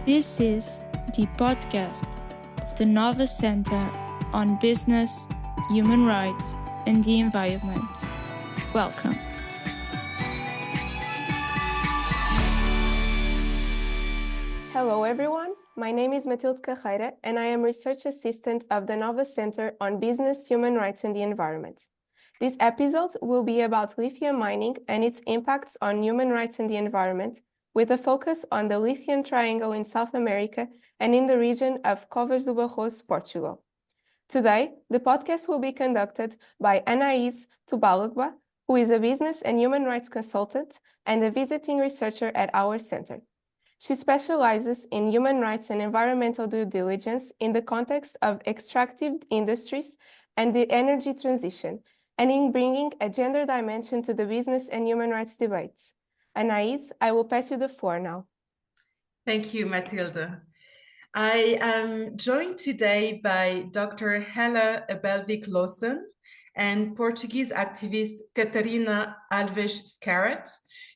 This is the podcast of the NOVA Center on Business, Human Rights and the Environment. Welcome. Hello everyone, my name is Matilde Carreira and I am Research Assistant of the NOVA Center on Business, Human Rights and the Environment. This episode will be about lithium mining and its impacts on human rights and the environment, with a focus on the Lithium Triangle in South America and in the region of Covas do Barroso, Portugal. Today, the podcast will be conducted by Anaïs Tobalagba, who is a business and human rights consultant and a visiting researcher at our center. She specializes in human rights and environmental due diligence in the context of extractive industries and the energy transition, and in bringing a gender dimension to the business and human rights debates. Anaïs, I will pass you the floor now. Thank you, Matilde. I am joined today by Dr. Helle Abelvik-Lawson and Portuguese activist Catarina Alves Scarrott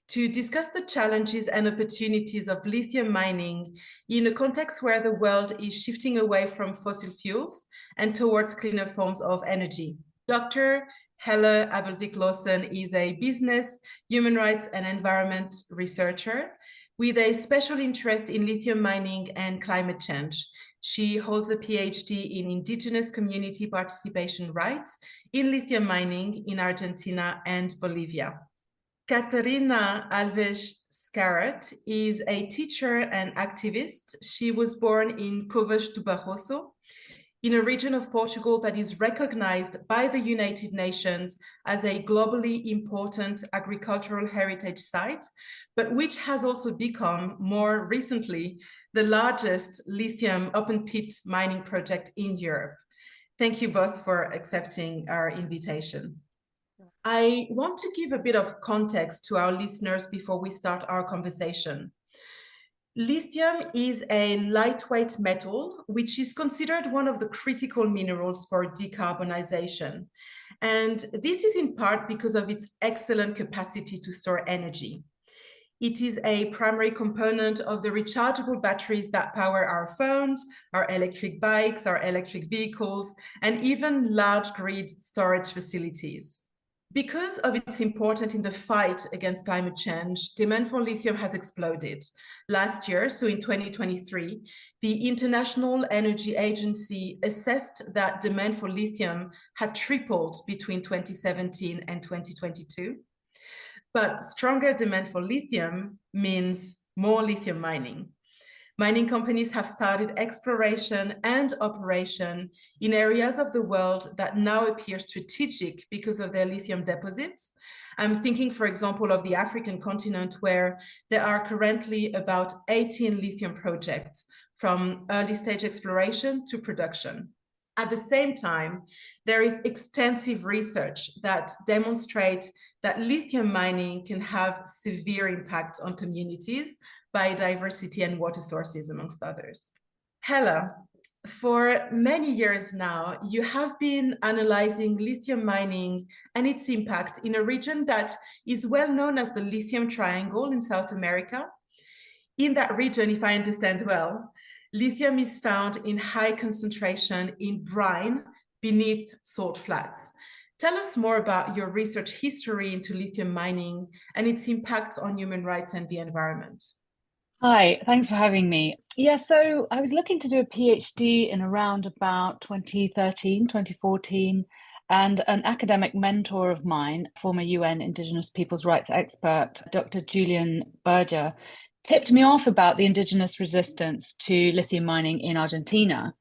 to discuss the challenges and opportunities of lithium mining in a context where the world is shifting away from fossil fuels and towards cleaner forms of energy. Dr. Helle Abelvik-Lawson is a business, human rights and environment researcher with a special interest in lithium mining and climate change. She holds a PhD in indigenous community participation rights in lithium mining in Argentina and Bolivia. Catarina Alves Scarrott is a teacher and activist. She was born in Covas do Barroso, in a region of Portugal that is recognized by the United Nations as a globally important agricultural heritage site, but which has also become more recently the largest lithium open pit mining project in Europe. Thank you both for accepting our invitation. I want to give a bit of context to our listeners before we start our conversation. Lithium is a lightweight metal, which is considered one of the critical minerals for decarbonization. And this is in part because of its excellent capacity to store energy. It is a primary component of the rechargeable batteries that power our phones, our electric bikes, our electric vehicles, and even large grid storage facilities. Because of its importance in the fight against climate change, demand for lithium has exploded. Last year, so in 2023, the International Energy Agency assessed that demand for lithium had tripled between 2017 and 2022. But stronger demand for lithium means more lithium mining. Mining companies have started exploration and operation in areas of the world that now appear strategic because of their lithium deposits. I'm thinking, for example, of the African continent, where there are currently about 18 lithium projects from early stage exploration to production. At the same time, there is extensive research that demonstrates that lithium mining can have severe impacts on communities, biodiversity and water sources, amongst others. Helle, for many years now, you have been analyzing lithium mining and its impact in a region that is well known as the Lithium Triangle in South America. In that region, if I understand well, lithium is found in high concentration in brine beneath salt flats. Tell us more about your research history into lithium mining and its impacts on human rights and the environment. Hi, thanks for having me. Yeah, so I was looking to do a PhD in around about 2013, 2014, and an academic mentor of mine, former UN Indigenous Peoples' Rights expert, Dr. Julian Berger, tipped me off about the indigenous resistance to lithium mining in Argentina.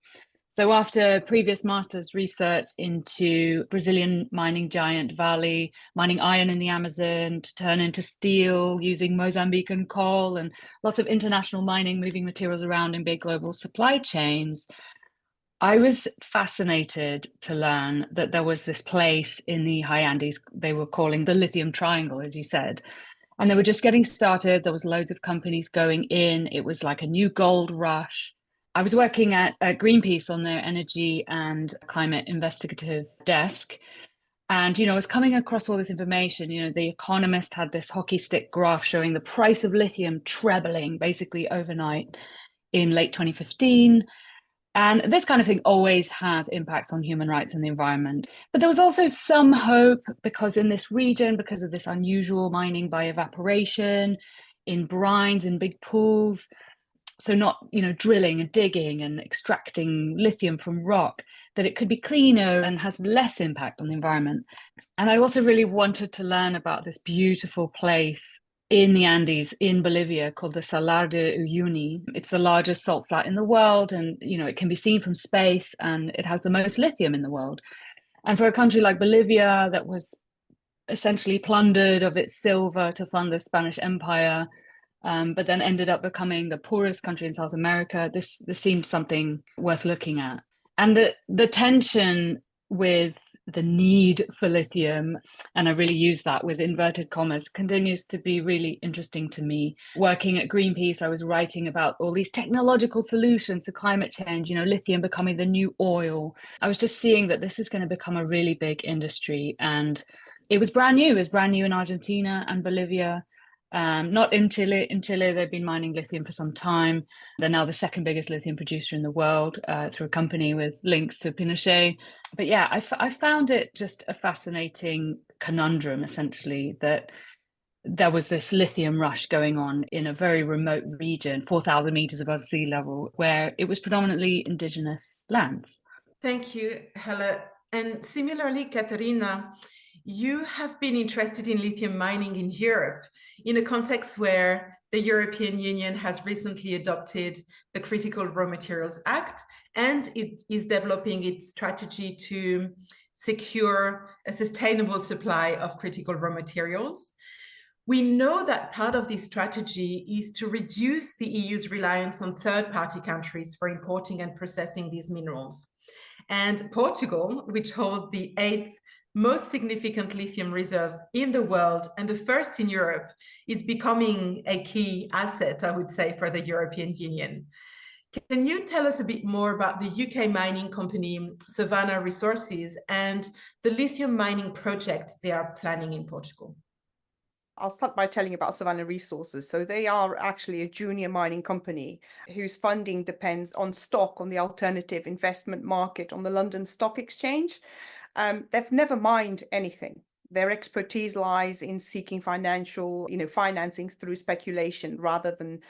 So after previous master's research into Brazilian mining giant Vale mining iron in the Amazon to turn into steel using Mozambican coal and lots of international mining moving materials around in big global supply chains, I was fascinated to learn that there was this place in the high Andes they were calling the Lithium Triangle, as you said. And they were just getting started. There was loads of companies going in. It was like a new gold rush. I was working at Greenpeace on their energy and climate investigative desk. And, I was coming across all this information. The Economist had this hockey stick graph showing the price of lithium trebling basically overnight in late 2015. And this kind of thing always has impacts on human rights and the environment. But there was also some hope because in this region, because of this unusual mining by evaporation, in brines, in big pools, so not, drilling and digging and extracting lithium from rock, that it could be cleaner and has less impact on the environment. And I also really wanted to learn about this beautiful place in the Andes in Bolivia called the Salar de Uyuni. It's the largest salt flat in the world, and it can be seen from space, and it has the most lithium in the world. And for a country like Bolivia that was essentially plundered of its silver to fund the Spanish Empire, but then ended up becoming the poorest country in South America, this seems something worth looking at. And the tension with the need for lithium, and I really use that with inverted commas, continues to be really interesting to me. Working at Greenpeace, I was writing about all these technological solutions to climate change, lithium becoming the new oil. I was just seeing that this is going to become a really big industry, and it was brand new. It was brand new in Argentina and Bolivia. Not in Chile. In Chile, they've been mining lithium for some time. They're now the second biggest lithium producer in the world through a company with links to Pinochet. But yeah, I found it just a fascinating conundrum, essentially, that there was this lithium rush going on in a very remote region, 4,000 meters above sea level, where it was predominantly indigenous lands. Thank you, Helle. And similarly, Catarina, you have been interested in lithium mining in Europe in a context where the European Union has recently adopted the Critical Raw Materials Act, and it is developing its strategy to secure a sustainable supply of critical raw materials. We know that part of this strategy is to reduce the EU's reliance on third-party countries for importing and processing these minerals. And Portugal, which holds the 8th most significant lithium reserves in the world and the first in Europe, is becoming a key asset, I would say, for the European Union. Can you tell us a bit more about the UK mining company Savannah Resources and the lithium mining project they are planning in Portugal? I'll start by telling you about Savannah Resources. So they are actually a junior mining company whose funding depends on stock on the alternative investment market on the London Stock Exchange. They've never mined anything. Their expertise lies in seeking financing through speculation rather than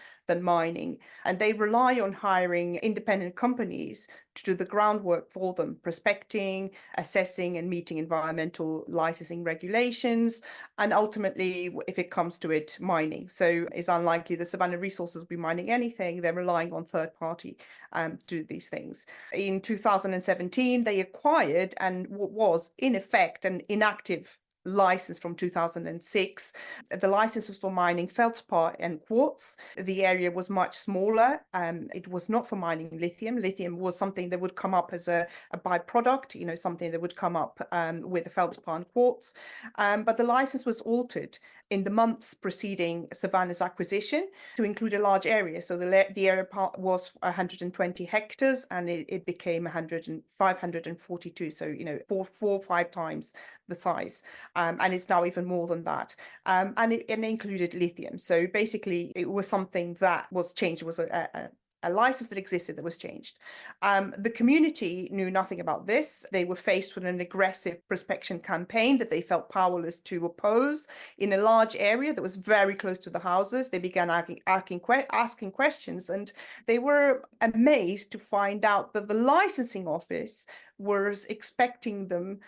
mining. And they rely on hiring independent companies to do the groundwork for them, prospecting, assessing and meeting environmental licensing regulations, and ultimately, if it comes to it, mining. So it's unlikely the Savannah Resources will be mining anything. They're relying on third party to do these things. In 2017, they acquired and what was in effect an inactive license from 2006. The license was for mining feldspar and quartz. The area was much smaller. It was not for mining lithium. Lithium was something that would come up as a byproduct, something that would come up with the feldspar and quartz. But the license was altered in the months preceding Savannah's acquisition to include a large area. So the area part was 120 hectares and it became 542. So, four or five times the size. And it's now even more than that. And it included lithium. So basically, it was something that was changed. It was a license that existed that was changed. The community knew nothing about this. They were faced with an aggressive prospection campaign that they felt powerless to oppose in a large area that was very close to the houses. They began asking questions, and they were amazed to find out that the licensing office was expecting them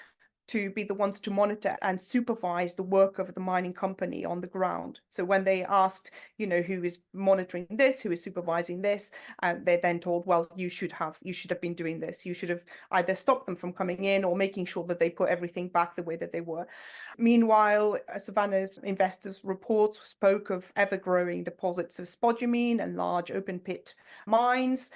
to be the ones to monitor and supervise the work of the mining company on the ground. So when they asked, who is monitoring this, who is supervising this, they're then told, well, you should have been doing this. You should have either stopped them from coming in or making sure that they put everything back the way that they were. Meanwhile, Savannah's investors' reports spoke of ever-growing deposits of spodumene and large open pit mines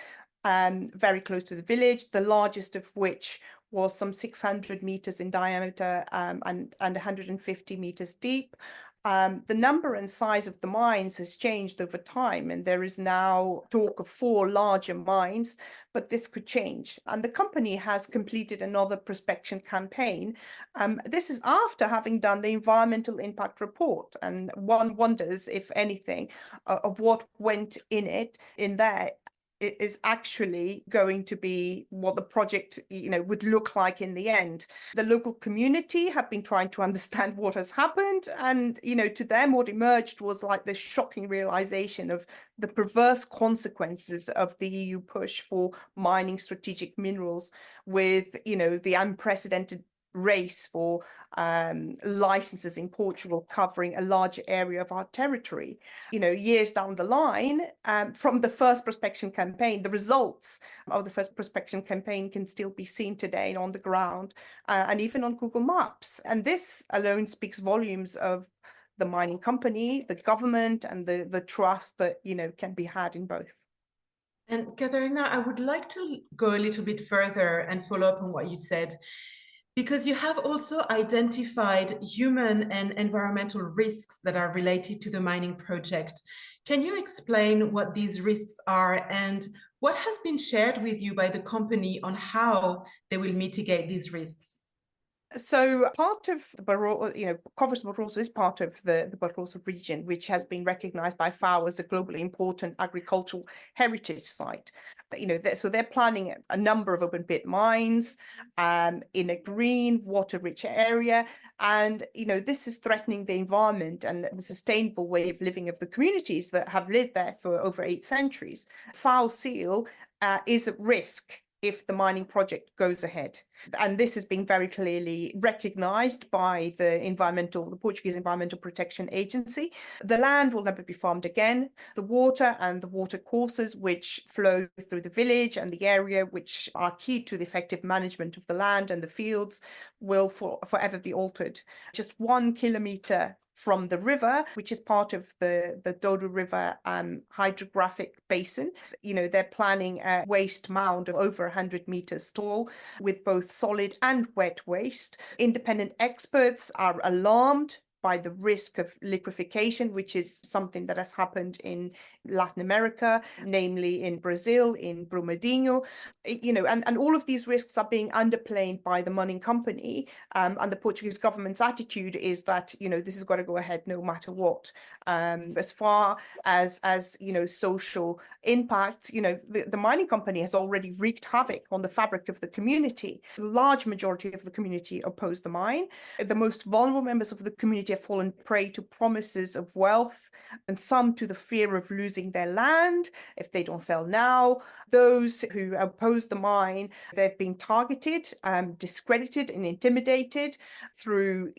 very close to the village, the largest of which was some 600 meters in diameter and 150 meters deep. The number and size of the mines has changed over time, and there is now talk of 4 larger mines, but this could change. And the company has completed another prospection campaign. This is after having done the environmental impact report, and one wonders, if anything, of what went in there. is actually going to be what the project, would look like in the end. The local community have been trying to understand what has happened, and to them what emerged was like this shocking realization of the perverse consequences of the EU push for mining strategic minerals, with the unprecedented race for licenses in Portugal covering a large area of our territory. Years down the line, from the first prospection campaign, the results of the first prospection campaign can still be seen today on the ground, and even on Google Maps. And this alone speaks volumes of the mining company, the government, and the trust that can be had in both. And Catarina, I would like to go a little bit further and follow up on what you said, because you have also identified human and environmental risks that are related to the mining project. Can you explain what these risks are and what has been shared with you by the company on how they will mitigate these risks? So part of the Barroso, Covas Barroso is part of the Barroso region, which has been recognized by FAO as a globally important agricultural heritage site. So they're planning a number of open pit mines in a green, water-rich area. And, this is threatening the environment and the sustainable way of living of the communities that have lived there for over 8 centuries. FAO seal is at risk if the mining project goes ahead. And this has been very clearly recognized by the Portuguese Environmental Protection Agency. The land will never be farmed again. The water and the water courses which flow through the village and the area, which are key to the effective management of the land and the fields, will forever be altered. Just 1 kilometer from the river, which is part of the Douro River hydrographic basin. They're planning a waste mound of over 100 meters tall with both solid and wet waste. Independent experts are alarmed by the risk of liquefaction, which is something that has happened in Latin America, namely in Brazil, in Brumadinho, and all of these risks are being underplayed by the mining company. And the Portuguese government's attitude is that, this has got to go ahead no matter what. As far as social impact, the mining company has already wreaked havoc on the fabric of the community. The large majority of the community oppose the mine. The most vulnerable members of the community have fallen prey to promises of wealth, and some to the fear of losing their land if they don't sell now. Those who oppose the mine, they've been targeted, discredited and intimidated through,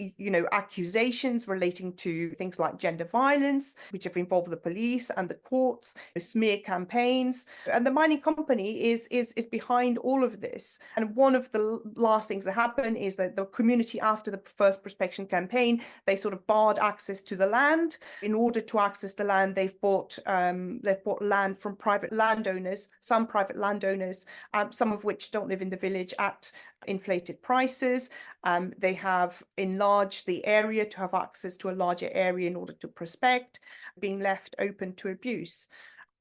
accusations relating to things like gender violence, which have involved the police and the courts, smear campaigns. And the mining company is behind all of this. And one of the last things that happen is that the community, after the first prospection campaign, they sort of barred access to the land. In order to access the land, they've bought land from private landowners, some private landowners, some of which don't live in the village, at inflated prices. They have enlarged the area to have access to a larger area in order to prospect, being left open to abuse.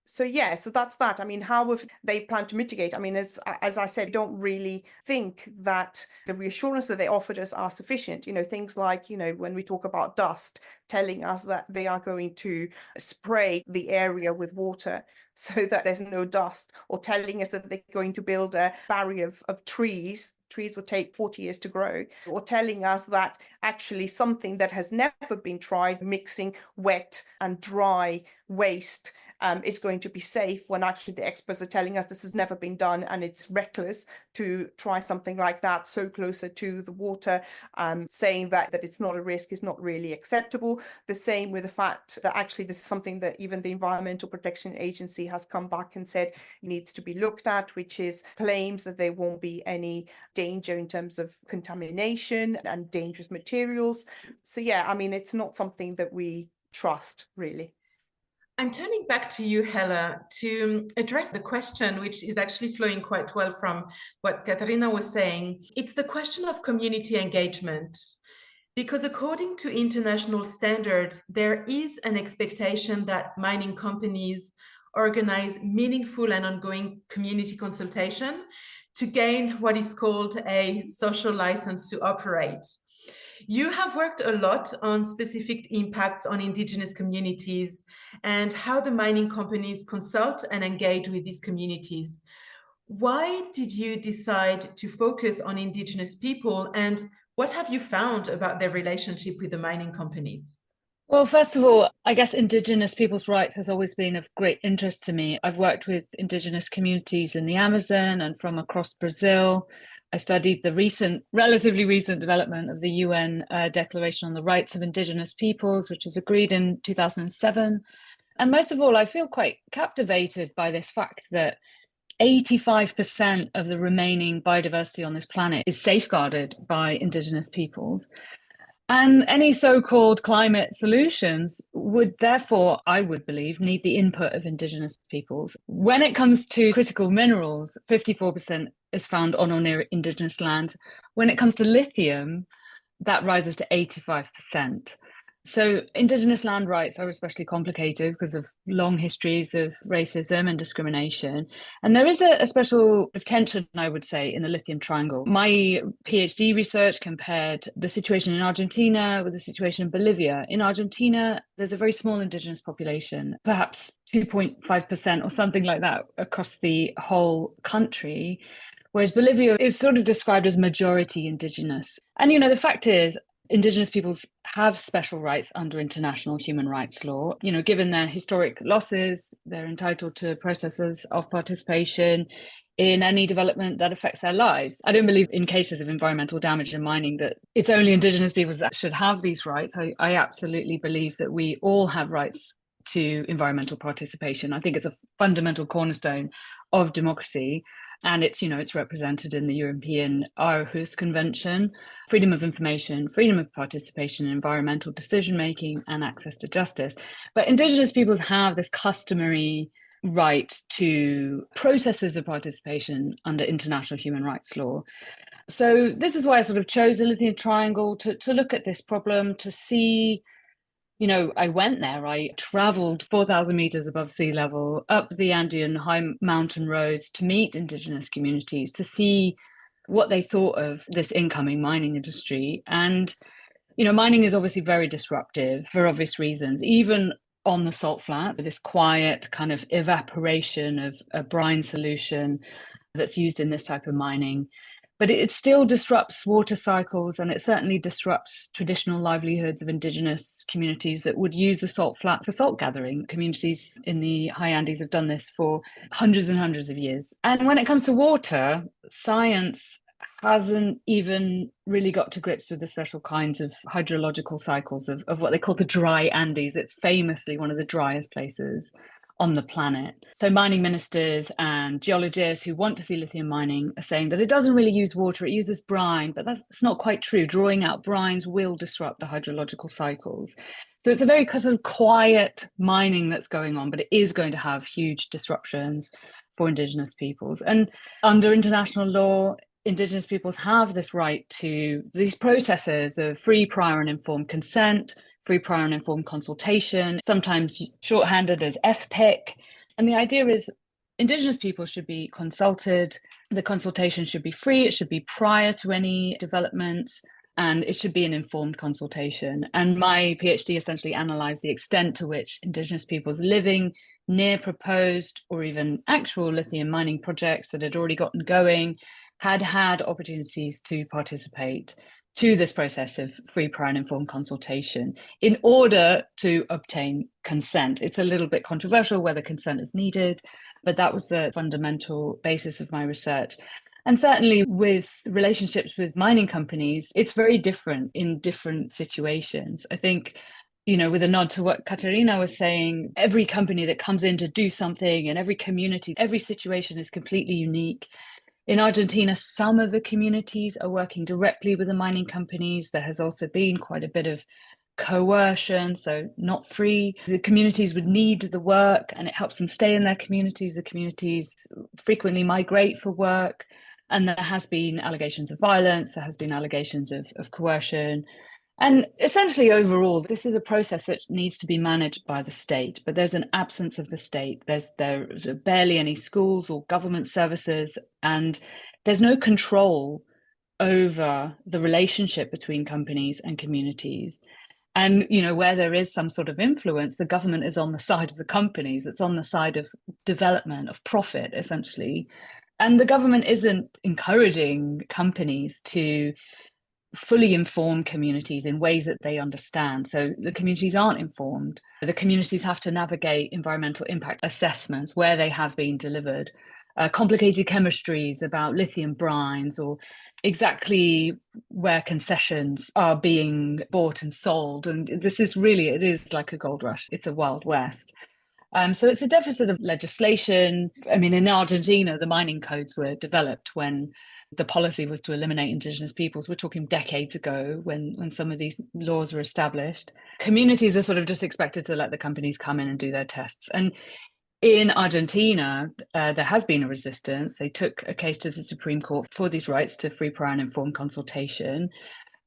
So that's that. I mean, how have they planned to mitigate? I mean, as I said, I don't really think that the reassurance that they offered us are sufficient. Things like, when we talk about dust, telling us that they are going to spray the area with water so that there's no dust, or telling us that they're going to build a barrier of trees. Trees will take 40 years to grow, or telling us that actually something that has never been tried, mixing wet and dry waste, is going to be safe, when actually the experts are telling us this has never been done and it's reckless to try something like that so closer to the water. Saying that it's not a risk is not really acceptable. The same with the fact that actually this is something that even the Environmental Protection Agency has come back and said needs to be looked at, which is claims that there won't be any danger in terms of contamination and dangerous materials. So it's not something that we trust, really. I'm turning back to you, Helle, to address the question, which is actually flowing quite well from what Catarina was saying. It's the question of community engagement. Because according to international standards, there is an expectation that mining companies organize meaningful and ongoing community consultation to gain what is called a social license to operate. You have worked a lot on specific impacts on indigenous communities and how the mining companies consult and engage with these communities. Why did you decide to focus on indigenous people, and what have you found about their relationship with the mining companies? Well, first of all, I guess Indigenous people's rights has always been of great interest to me. I've worked with Indigenous communities in the Amazon and from across Brazil. I studied the relatively recent development of the UN Declaration on the Rights of Indigenous Peoples, which was agreed in 2007. And most of all, I feel quite captivated by this fact that 85% of the remaining biodiversity on this planet is safeguarded by Indigenous peoples. And any so-called climate solutions would therefore, I would believe, need the input of Indigenous peoples. When it comes to critical minerals, 54% is found on or near Indigenous lands. When it comes to lithium, that rises to 85%. So Indigenous land rights are especially complicated because of long histories of racism and discrimination. And there is a special tension, I would say, in the Lithium Triangle. My PhD research compared the situation in Argentina with the situation in Bolivia. In Argentina, there's a very small Indigenous population, perhaps 2.5% or something like that across the whole country. Whereas Bolivia is sort of described as majority Indigenous. And, the fact is, Indigenous peoples have special rights under international human rights law. Given their historic losses, they're entitled to processes of participation in any development that affects their lives. I don't believe in cases of environmental damage and mining that it's only Indigenous peoples that should have these rights. I absolutely believe that we all have rights to environmental participation. I think it's a fundamental cornerstone of democracy. And it's represented in the European Aarhus Convention: freedom of information, freedom of participation in environmental decision-making, and access to justice. But Indigenous peoples have this customary right to processes of participation under international human rights law. So this is why I sort of chose the Lithium Triangle to look at this problem, to see. I went there, I traveled 4,000 meters above sea level, up the Andean high mountain roads to meet Indigenous communities, to see what they thought of this incoming mining industry. And, mining is obviously very disruptive for obvious reasons, even on the salt flats, this quiet kind of evaporation of a brine solution that's used in this type of mining. But it still disrupts water cycles, and it certainly disrupts traditional livelihoods of Indigenous communities that would use the salt flat for salt gathering. Communities in the high Andes have done this for hundreds and hundreds of years. And when it comes to water, science hasn't even really got to grips with the special kinds of hydrological cycles of what they call the dry Andes. It's famously one of the driest places on the planet. So mining ministers and geologists who want to see lithium mining are saying that it doesn't really use water, it uses brine, but that's not quite true. Drawing out brines will disrupt the hydrological cycles. So it's a very sort of quiet mining that's going on, but it is going to have huge disruptions for Indigenous peoples. And under international law, Indigenous peoples have this right to these processes of free, prior and informed consent, free, prior and informed consultation, sometimes shorthanded as FPIC. And the idea is Indigenous people should be consulted. The consultation should be free. It should be prior to any developments, and it should be an informed consultation. And my PhD essentially analysed the extent to which Indigenous peoples living near proposed or even actual lithium mining projects that had already gotten going had opportunities to participate to this process of free, prior and informed consultation in order to obtain consent. It's a little bit controversial whether consent is needed, but that was the fundamental basis of my research. And certainly with relationships with mining companies, it's very different in different situations. I think, with a nod to what Catarina was saying, every company that comes in to do something and every community, every situation is completely unique. In Argentina, some of the communities are working directly with the mining companies. There has also been quite a bit of coercion, so not free. The communities would need the work and it helps them stay in their communities. The communities frequently migrate for work, and there has been allegations of violence, there has been allegations of coercion. And essentially, overall, this is a process that needs to be managed by the state, but there's an absence of the state. There's barely any schools or government services, and there's no control over the relationship between companies and communities. And, where there is some sort of influence, the government is on the side of the companies. It's on the side of development, of profit, essentially. And the government isn't encouraging companies to fully inform communities in ways that they understand. So the communities aren't informed. The communities have to navigate environmental impact assessments where they have been delivered, complicated chemistries about lithium brines, or exactly where concessions are being bought and sold. And it is like a gold rush. It's a Wild West. So it's a deficit of legislation. I mean, in Argentina, the mining codes were developed when the policy was to eliminate indigenous peoples. We're talking decades ago when some of these laws were established. Communities are sort of just expected to let the companies come in and do their tests. And in Argentina, there has been a resistance. They took a case to the Supreme Court for these rights to free, prior and informed consultation.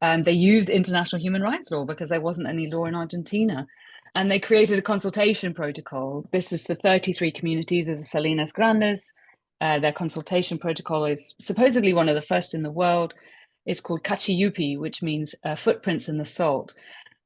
They used international human rights law because there wasn't any law in Argentina. And they created a consultation protocol. This is the 33 communities of the Salinas Grandes. Their consultation protocol is supposedly one of the first in the world. It's called Cachiyupi, which means footprints in the salt.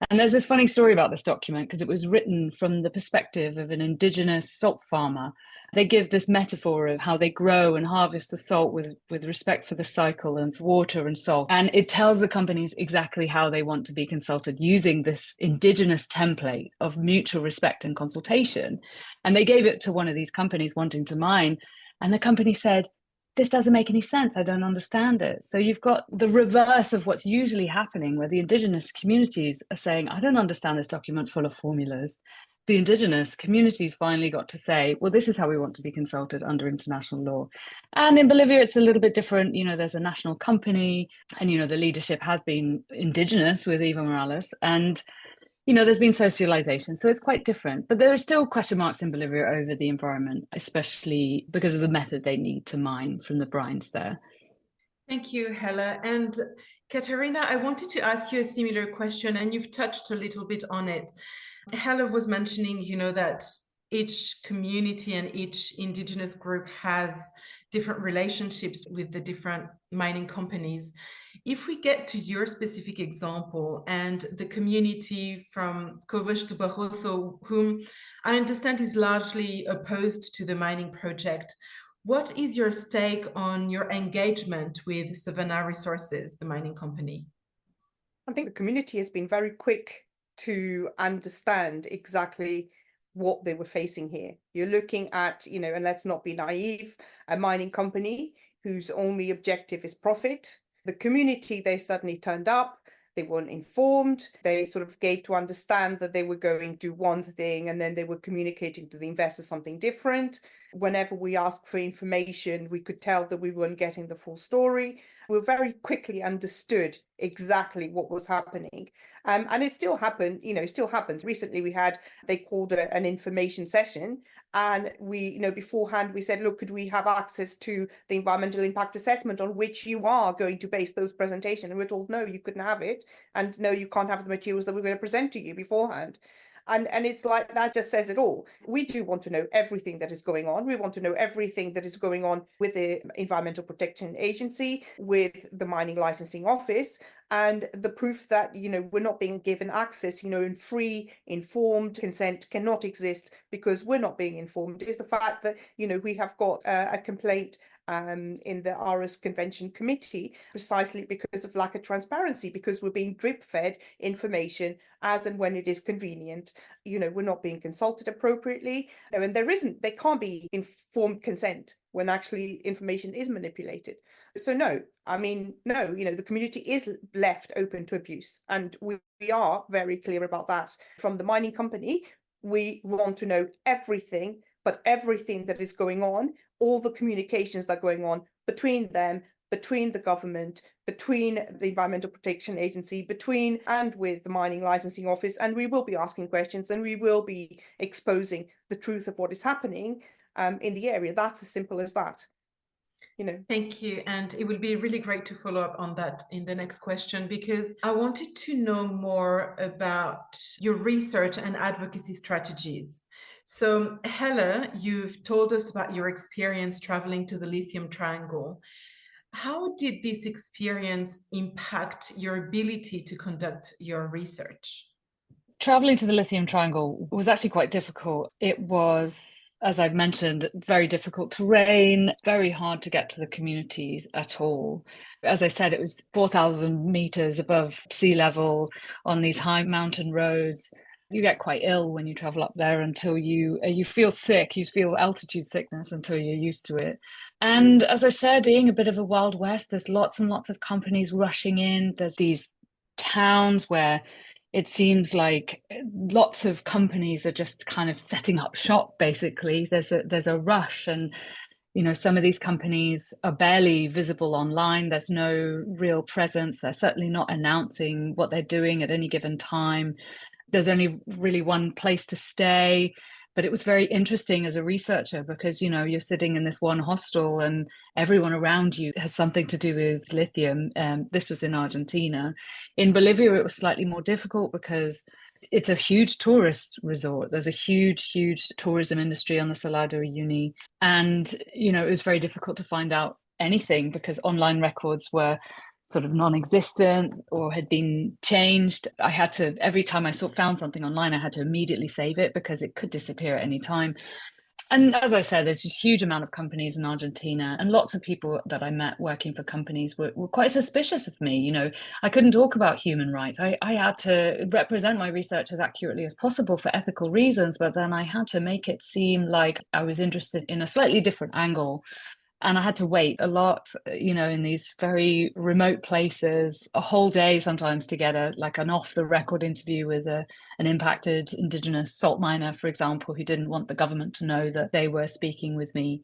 And there's this funny story about this document because it was written from the perspective of an indigenous salt farmer. They give this metaphor of how they grow and harvest the salt with respect for the cycle and water and salt. And it tells the companies exactly how they want to be consulted using this indigenous template of mutual respect and consultation. And they gave it to one of these companies wanting to mine. And the company said, "This doesn't make any sense. I don't understand it." So you've got the reverse of what's usually happening, where the indigenous communities are saying, "I don't understand this document full of formulas." The indigenous communities finally got to say, well, this is how we want to be consulted under international law. And in Bolivia, it's a little bit different. There's a national company and, the leadership has been indigenous with Evo Morales. And there's been socialization, so it's quite different. But there are still question marks in Bolivia over the environment, especially because of the method they need to mine from the brines there. Thank you, Helle. And Catarina, I wanted to ask you a similar question, and you've touched a little bit on it. Helle was mentioning, that each community and each indigenous group has different relationships with the different mining companies. If we get to your specific example and the community from Covas to Barroso, whom I understand is largely opposed to the mining project, what is your stake on your engagement with Savannah Resources, the mining company? I think the community has been very quick to understand exactly what they were facing here. You're looking at, and let's not be naive, a mining company whose only objective is profit. The community, they suddenly turned up. They weren't informed. They sort of gave to understand that they were going to do one thing, and then they were communicating to the investors something different. Whenever we asked for information, we could tell that we weren't getting the full story. We very quickly understood exactly what was happening. And it still happened, it still happens. Recently they called an information session, and we, beforehand we said, look, could we have access to the environmental impact assessment on which you are going to base those presentations? And we're told, no, you couldn't have it. And no, you can't have the materials that we're going to present to you beforehand. And it's like, that just says it all. We do want to know everything that is going on. We want to know everything that is going on with the Environmental Protection Agency, with the Mining Licensing Office, and the proof that, we're not being given access, and free, informed consent cannot exist because we're not being informed, is the fact that, we have got a complaint in the Aarhus Convention Committee precisely because of lack of transparency, because we're being drip fed information as and when it is convenient. We're not being consulted appropriately, and there can't be informed consent when actually information is manipulated. So no, the community is left open to abuse, and we are very clear about that. From the mining company, we want to know everything, but everything that is going on, all the communications that are going on between them, between the government, between the Environmental Protection Agency, between and with the Mining Licensing Office. And we will be asking questions, and we will be exposing the truth of what is happening in the area. That's as simple as that. Thank you. And it will be really great to follow up on that in the next question, because I wanted to know more about your research and advocacy strategies. So Helle, you've told us about your experience traveling to the Lithium Triangle. How did this experience impact your ability to conduct your research? Traveling to the Lithium Triangle was actually quite difficult. It was, as I've mentioned, very difficult terrain, very hard to get to the communities at all. As I said, it was 4,000 meters above sea level on these high mountain roads. You get quite ill when you travel up there until you feel sick, you feel altitude sickness until you're used to it. And as I said, being a bit of a Wild West, there's lots and lots of companies rushing in. There's these towns where it seems like lots of companies are just kind of setting up shop, basically. There's a rush, and some of these companies are barely visible online. There's no real presence. They're certainly not announcing what they're doing at any given time. There's only really one place to stay. But it was very interesting as a researcher because, you're sitting in this one hostel and everyone around you has something to do with lithium. This was in Argentina. In Bolivia, it was slightly more difficult because it's a huge tourist resort. There's a huge, huge tourism industry on the Salado Uni. And, it was very difficult to find out anything because online records were sort of non-existent or had been changed. I had to, every time I found something online, I had to immediately save it because it could disappear at any time. And as I said, there's this huge amount of companies in Argentina, and lots of people that I met working for companies were quite suspicious of me. I couldn't talk about human rights. I had to represent my research as accurately as possible for ethical reasons, but then I had to make it seem like I was interested in a slightly different angle. And I had to wait a lot, in these very remote places, a whole day sometimes to get an off the record interview with an impacted indigenous salt miner, for example, who didn't want the government to know that they were speaking with me.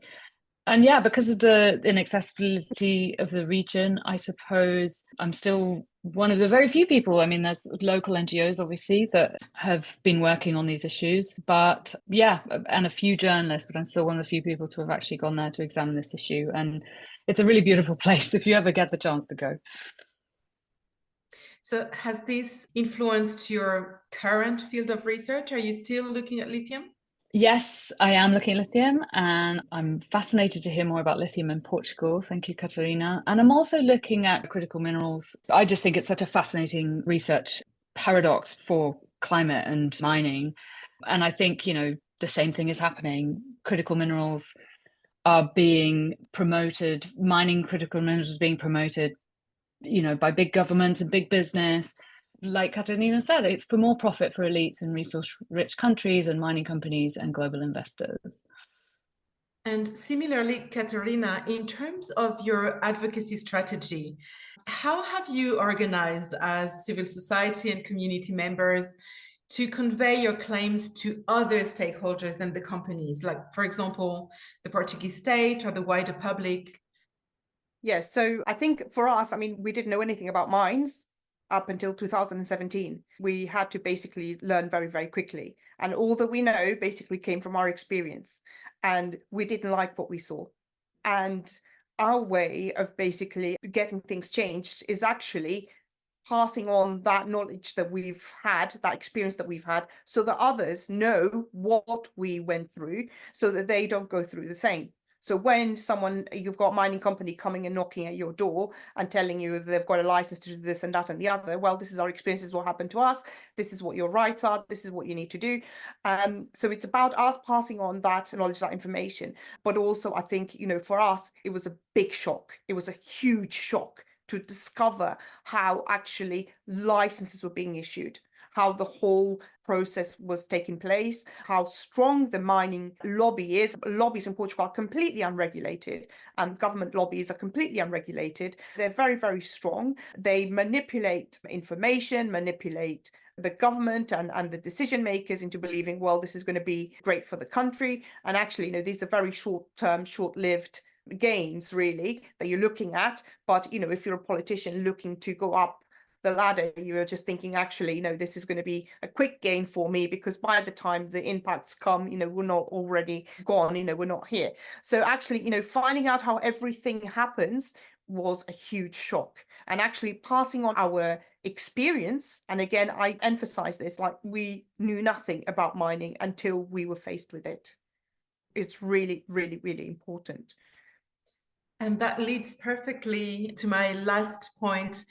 And yeah, because of the inaccessibility of the region, I suppose I'm still one of the very few people. I mean, there's local NGOs, obviously, that have been working on these issues, but yeah, and a few journalists, but I'm still one of the few people to have actually gone there to examine this issue. And it's a really beautiful place if you ever get the chance to go. So has this influenced your current field of research? Are you still looking at lithium? Yes, I am looking at lithium, and I'm fascinated to hear more about lithium in Portugal. Thank you, Catarina. And I'm also looking at critical minerals. I just think it's such a fascinating research paradox for climate and mining. And I think, the same thing is happening. Critical minerals are being promoted, mining critical minerals is being promoted, by big governments and big business. Like Catarina said, it's for more profit for elites in resource-rich countries and mining companies and global investors. And similarly, Catarina, in terms of your advocacy strategy, how have you organized as civil society and community members to convey your claims to other stakeholders than the companies, like, for example, the Portuguese state or the wider public? Yes, so I think for us, we didn't know anything about mines up until 2017. We had to basically learn very, very quickly. And all that we know basically came from our experience. And we didn't like what we saw. And our way of basically getting things changed is actually passing on that knowledge that we've had, that experience that we've had, so that others know what we went through, so that they don't go through the same. So when you've got a mining company coming and knocking at your door and telling you they've got a license to do this and that and the other, well, this is our experience, this is what happened to us, this is what your rights are, this is what you need to do. So it's about us passing on that knowledge, that information. But also, I think, for us, it was a big shock. It was a huge shock to discover how actually licenses were being issued, how the whole process was taking place, how strong the mining lobby is. Lobbies in Portugal are completely unregulated, and government lobbies are completely unregulated. They're very, very strong. They manipulate information, manipulate the government and the decision makers into believing, well, this is going to be great for the country. And actually, these are very short-term, short-lived gains, really, that you're looking at. But, if you're a politician looking to go up the ladder, you're just thinking, actually, this is going to be a quick gain for me, because by the time the impacts come, we're not already gone, we're not here. So actually, finding out how everything happens was a huge shock, and actually passing on our experience. And again, I emphasize this, like, we knew nothing about mining until we were faced with it. It's really, really, really important. And that leads perfectly to my last point,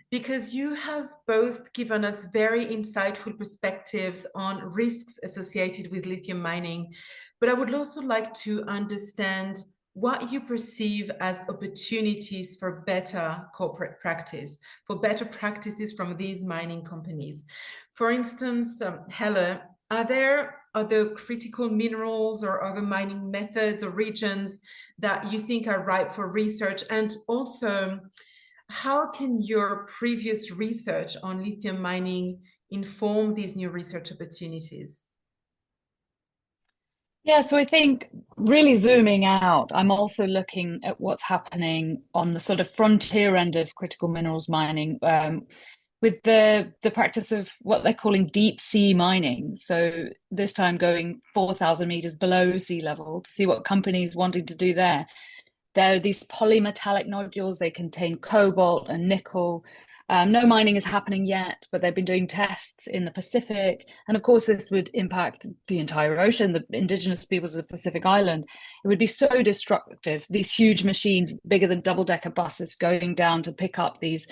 because you have both given us very insightful perspectives on risks associated with lithium mining. But I would also like to understand what you perceive as opportunities for better corporate practice, for better practices from these mining companies. For instance, Helle, are there other critical minerals or other mining methods or regions that you think are ripe for research? And also, how can your previous research on lithium mining inform these new research opportunities? Yeah, so I think really zooming out, I'm also looking at what's happening on the sort of frontier end of critical minerals mining, with the practice of what they're calling deep sea mining. So this time going 4,000 meters below sea level to see what companies wanting to do there. There are these polymetallic nodules. They contain cobalt and nickel. No mining is happening yet, but they've been doing tests in the Pacific. And of course, this would impact the entire ocean, the indigenous peoples of the Pacific Island. It would be so destructive. These huge machines, bigger than double-decker buses, going down to pick up these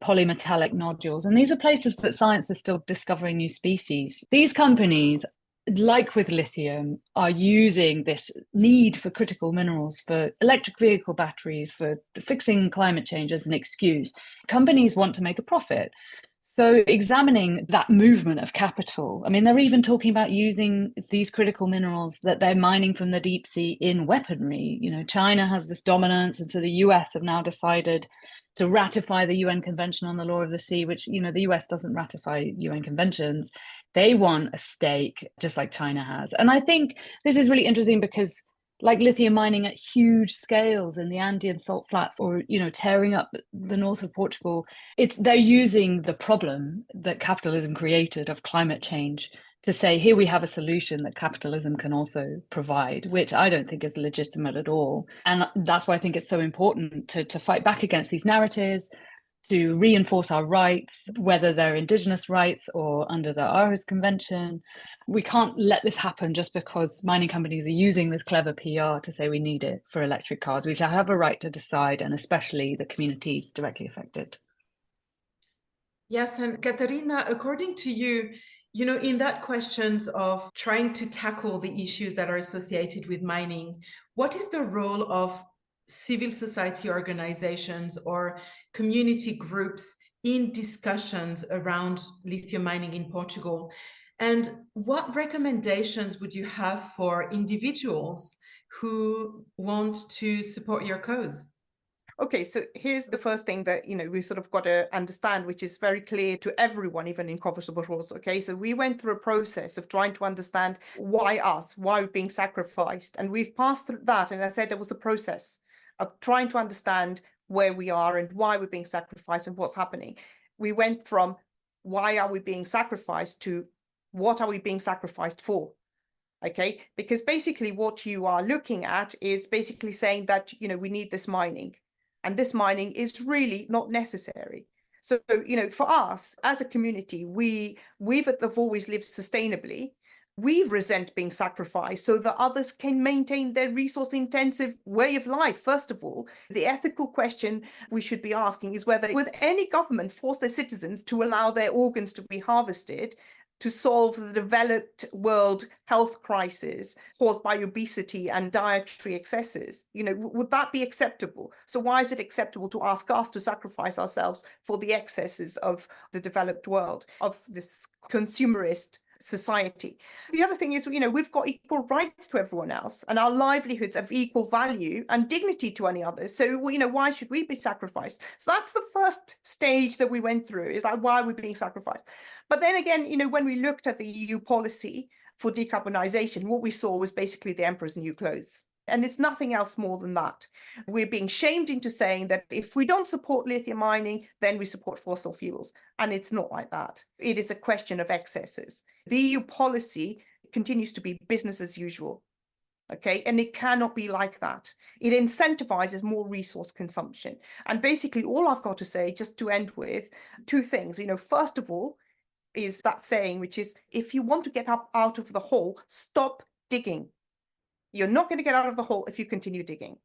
polymetallic nodules. And these are places that science is still discovering new species. These companies, like with lithium, are using this need for critical minerals for electric vehicle batteries, for fixing climate change as an excuse. Companies want to make a profit. So examining that movement of capital, I mean, they're even talking about using these critical minerals that they're mining from the deep sea in weaponry. You know, China has this dominance, and so the US have now decided to ratify the UN Convention on the Law of the Sea, which, you know, the US doesn't ratify UN conventions. They want a stake, just like China has. And I think this is really interesting because, like lithium mining at huge scales in the Andean salt flats, or, you know, tearing up the north of Portugal, they're using the problem that capitalism created of climate change to say, here we have a solution that capitalism can also provide, which I don't think is legitimate at all. And that's why I think it's so important to fight back against these narratives, to reinforce our rights, whether they're indigenous rights or under the Aarhus Convention. We can't let this happen just because mining companies are using this clever PR to say we need it for electric cars, which I have a right to decide, and especially the communities directly affected. Yes, and Catarina, according to you, you know, in that questions of trying to tackle the issues that are associated with mining, what is the role of civil society organizations or community groups in discussions around lithium mining in Portugal? And what recommendations would you have for individuals who want to support your cause? Okay, so here's the first thing that, you know, we sort of got to understand, which is very clear to everyone, even in Covas Barroso. Okay, so we went through a process of trying to understand why us, why we're being sacrificed. And we've passed through that. And I said there was a process of trying to understand where we are and why we're being sacrificed and what's happening. We went from why are we being sacrificed to what are we being sacrificed for? Okay, because basically what you are looking at is basically saying that, you know, we need this mining. And this mining is really not necessary. So, you know, for us as a community, we've always lived sustainably. We resent being sacrificed so that others can maintain their resource intensive way of life. First of all, the ethical question we should be asking is whether would any government force their citizens to allow their organs to be harvested to solve the developed world health crisis caused by obesity and dietary excesses? You know, would that be acceptable? So why is it acceptable to ask us to sacrifice ourselves for the excesses of the developed world, of this consumerist society? The other thing is, you know, we've got equal rights to everyone else, and our livelihoods have equal value and dignity to any others. So, you know, why should we be sacrificed? So that's the first stage that we went through, is like, why are we being sacrificed? But then again, you know, when we looked at the EU policy for decarbonization, what we saw was basically the emperor's new clothes. And it's nothing else more than that. We're being shamed into saying that if we don't support lithium mining, then we support fossil fuels. And it's not like that. It is a question of excesses. The EU policy continues to be business as usual. Okay, and it cannot be like that. It incentivizes more resource consumption. And basically, all I've got to say, just to end with, two things. You know, first of all, is that saying, which is, if you want to get up out of the hole, stop digging. You're not going to get out of the hole if you continue digging.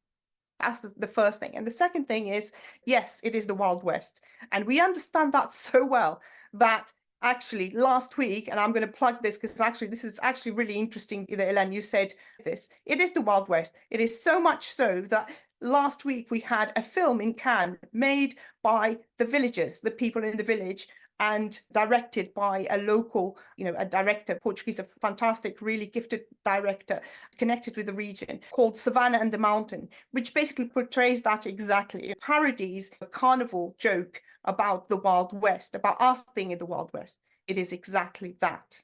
That's the first thing. And the second thing is, yes, it is the Wild West. And we understand that so well that actually last week, and I'm going to plug this because actually this is actually really interesting, Hélène, you said this. It is the Wild West. It is so much so that last week we had a film in Cannes made by the villagers, the people in the village, and directed by a local, a director, Portuguese, a fantastic, really gifted director connected with the region, called Savannah and the Mountain, which basically portrays that exactly. It parodies a carnival joke about the Wild West, about us being in the Wild West. It is exactly that.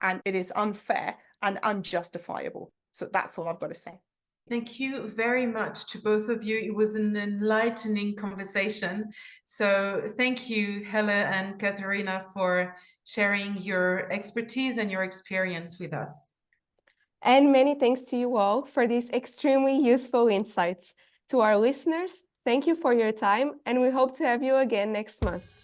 And it is unfair and unjustifiable. So that's all I've got to say. Thank you very much to both of you. It was an enlightening conversation. So thank you, Helle and Catarina, for sharing your expertise and your experience with us. And many thanks to you all for these extremely useful insights. To our listeners, thank you for your time, and we hope to have you again next month.